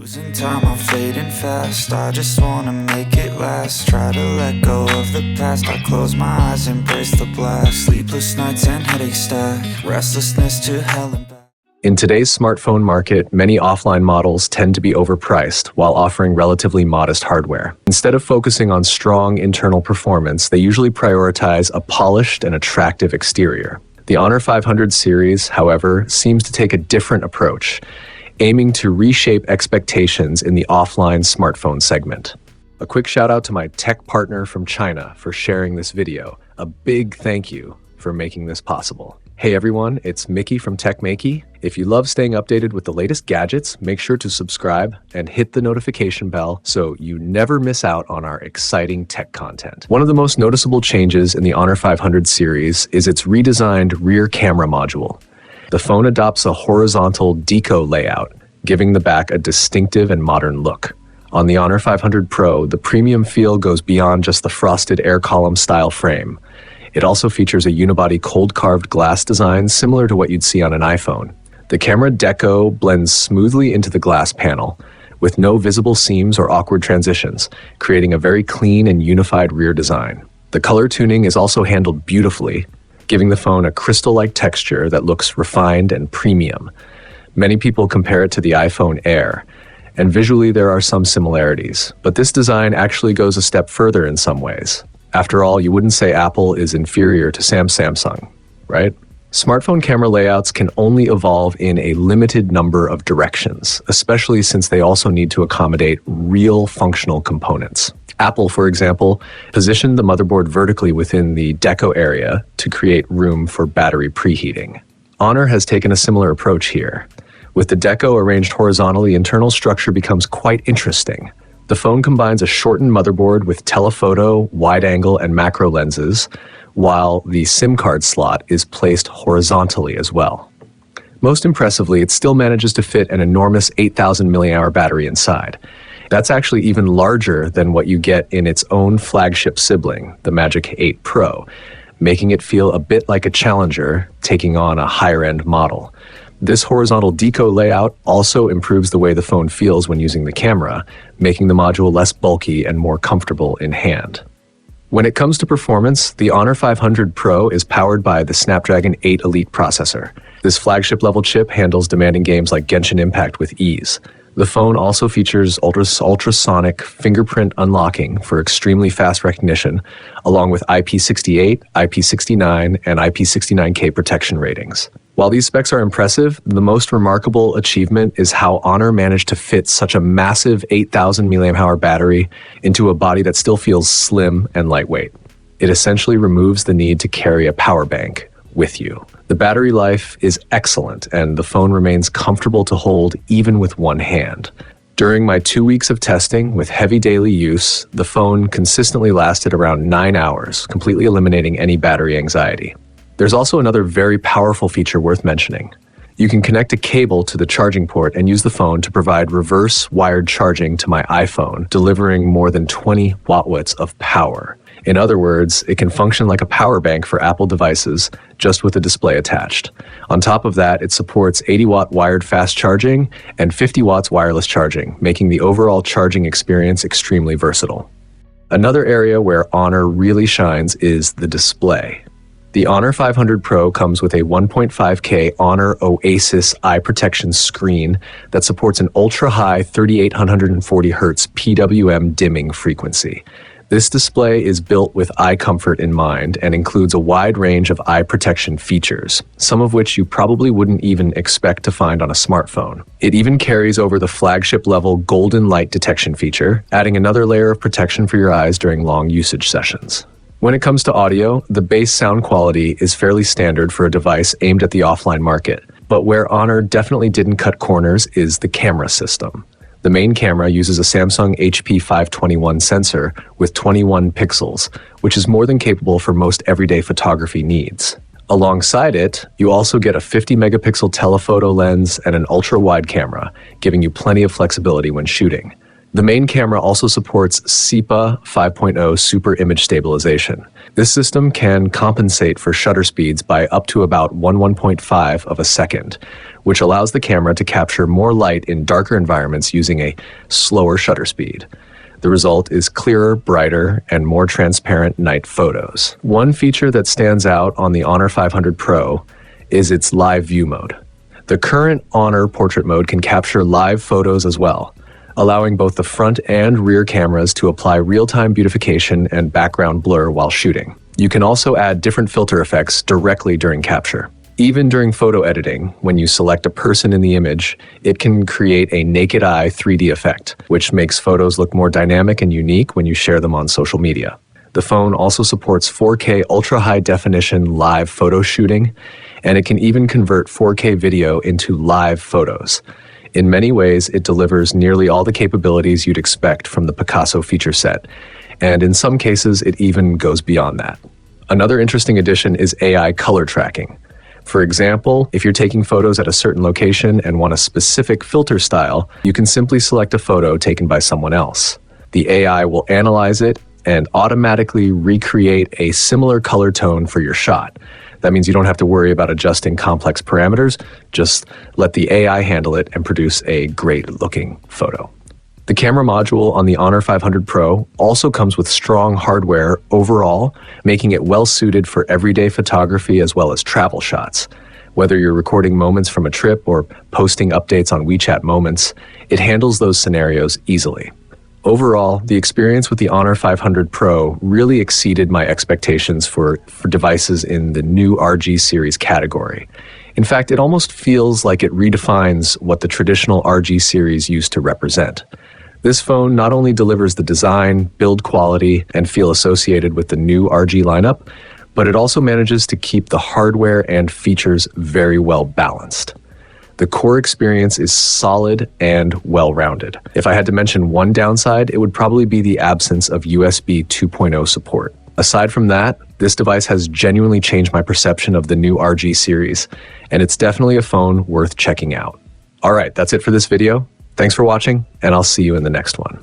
Losing time, I'm fading fast. I just wanna make it last. Try to let go of the past. I close my eyes, embrace the blast. Sleepless nights and headache stack. Restlessness to hell and back. In today's smartphone market, many offline models tend to be overpriced while offering relatively modest hardware. Instead of focusing on strong internal performance, they usually prioritize a polished and attractive exterior. The Honor 500 series, however, seems to take a different approach, aiming to reshape expectations in the offline smartphone segment. A quick shout out to my tech partner from China for sharing this video. A big thank you for making this possible. Hey everyone, it's Maiky from techmaiky. If you love staying updated with the latest gadgets, make sure to subscribe and hit the notification bell so you never miss out on our exciting tech content. One of the most noticeable changes in the Honor 500 series is its redesigned rear camera module. The phone adopts a horizontal DECO layout, giving the back a distinctive and modern look. On the Honor 500 Pro, the premium feel goes beyond just the frosted air column style frame. It also features a unibody cold-carved glass design similar to what you'd see on an iPhone. The camera DECO blends smoothly into the glass panel, with no visible seams or awkward transitions, creating a very clean and unified rear design. The color tuning is also handled beautifully, giving the phone a crystal-like texture that looks refined and premium. Many people compare it to the iPhone Air, and visually there are some similarities, but this design actually goes a step further in some ways. After all, you wouldn't say Apple is inferior to Samsung, right? Smartphone camera layouts can only evolve in a limited number of directions, especially since they also need to accommodate real functional components. Apple, for example, positioned the motherboard vertically within the DECO area to create room for battery preheating. Honor has taken a similar approach here. With the DECO arranged horizontally, internal structure becomes quite interesting. The phone combines a shortened motherboard with telephoto, wide-angle, and macro lenses, while the SIM card slot is placed horizontally as well. Most impressively, it still manages to fit an enormous 8,000 mAh battery inside. That's actually even larger than what you get in its own flagship sibling, the Magic 8 Pro, making it feel a bit like a challenger taking on a higher-end model. This horizontal DECO layout also improves the way the phone feels when using the camera, making the module less bulky and more comfortable in hand. When it comes to performance, the Honor 500 Pro is powered by the Snapdragon 8 Elite processor. This flagship-level chip handles demanding games like Genshin Impact with ease. The phone also features ultrasonic fingerprint unlocking for extremely fast recognition, along with IP68, IP69, and IP69K protection ratings. While these specs are impressive, the most remarkable achievement is how Honor managed to fit such a massive 8,000 mAh battery into a body that still feels slim and lightweight. It essentially removes the need to carry a power bank with you. The battery life is excellent, and the phone remains comfortable to hold even with one hand. During my 2 weeks of testing with heavy daily use, the phone consistently lasted around 9 hours, completely eliminating any battery anxiety. There's also another very powerful feature worth mentioning. You can connect a cable to the charging port and use the phone to provide reverse wired charging to my iPhone, delivering more than 20 watt-watts of power. In other words, it can function like a power bank for Apple devices, just with a display attached. On top of that, it supports 80-watt wired fast charging and 50 watts wireless charging, making the overall charging experience extremely versatile. Another area where Honor really shines is the display. The Honor 500 Pro comes with a 1.5K Honor Oasis eye protection screen that supports an ultra-high 3840 Hz PWM dimming frequency. This display is built with eye comfort in mind and includes a wide range of eye protection features, some of which you probably wouldn't even expect to find on a smartphone. It even carries over the flagship-level golden light detection feature, adding another layer of protection for your eyes during long usage sessions. When it comes to audio, the bass sound quality is fairly standard for a device aimed at the offline market, but where Honor definitely didn't cut corners is the camera system. The main camera uses a Samsung HP521 sensor with 21 pixels, which is more than capable for most everyday photography needs. Alongside it, you also get a 50 megapixel telephoto lens and an ultra-wide camera, giving you plenty of flexibility when shooting. The main camera also supports SEPA 5.0 super image stabilization. This system can compensate for shutter speeds by up to about 1/1.5 of a second, which allows the camera to capture more light in darker environments using a slower shutter speed. The result is clearer, brighter, and more transparent night photos. One feature that stands out on the Honor 500 Pro is its live view mode. The current Honor portrait mode can capture live photos as well, allowing both the front and rear cameras to apply real-time beautification and background blur while shooting. You can also add different filter effects directly during capture. Even during photo editing, when you select a person in the image, it can create a naked eye 3D effect, which makes photos look more dynamic and unique when you share them on social media. The phone also supports 4K ultra-high definition live photo shooting, and it can even convert 4K video into live photos. In many ways, it delivers nearly all the capabilities you'd expect from the Picasso feature set, and in some cases, it even goes beyond that. Another interesting addition is AI color tracking. For example, if you're taking photos at a certain location and want a specific filter style, you can simply select a photo taken by someone else. The AI will analyze it and automatically recreate a similar color tone for your shot. That means you don't have to worry about adjusting complex parameters. Just let the AI handle it and produce a great-looking photo. The camera module on the Honor 500 Pro also comes with strong hardware overall, making it well-suited for everyday photography as well as travel shots. Whether you're recording moments from a trip or posting updates on WeChat Moments, it handles those scenarios easily. Overall, the experience with the Honor 500 Pro really exceeded my expectations for devices in the new RG series category. In fact, it almost feels like it redefines what the traditional RG series used to represent. This phone not only delivers the design, build quality, and feel associated with the new RG lineup, but it also manages to keep the hardware and features very well balanced. The core experience is solid and well-rounded. If I had to mention one downside, it would probably be the absence of USB 2.0 support. Aside from that, this device has genuinely changed my perception of the new RG series, and it's definitely a phone worth checking out. All right, that's it for this video. Thanks for watching, and I'll see you in the next one.